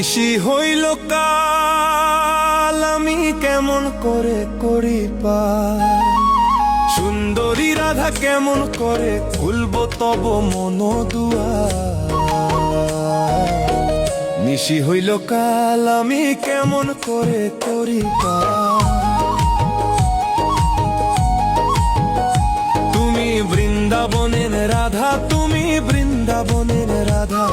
নিশি হইল কাল, আমি কেমন করে করি পার, সুন্দরী রাধা কেমন করে খুলব তব মন দুয়ার। নিশি হইল কাল, আমি কেমন করে করি পার, তুমি বৃন্দাবনের রাধা, তুমি বৃন্দাবনের রাধা,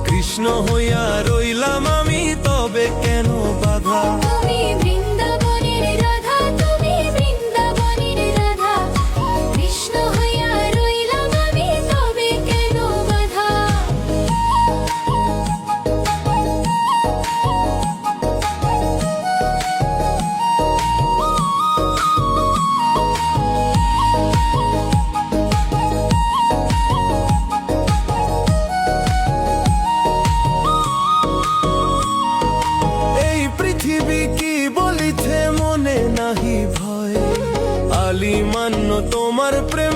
কৃষ্ণ হইয়া রইলাম আমি তবে কেন বাধা। তুমি বৃন্দাবনের রাধা, তুমি বৃন্দাবনের রাধা, কৃষ্ণ হইয়া রইলাম আমি তবে কেন বাধা। পৃথিবী কি বলিছে মনে নাহি ভয়, আলি মান্য তোমার প্রেম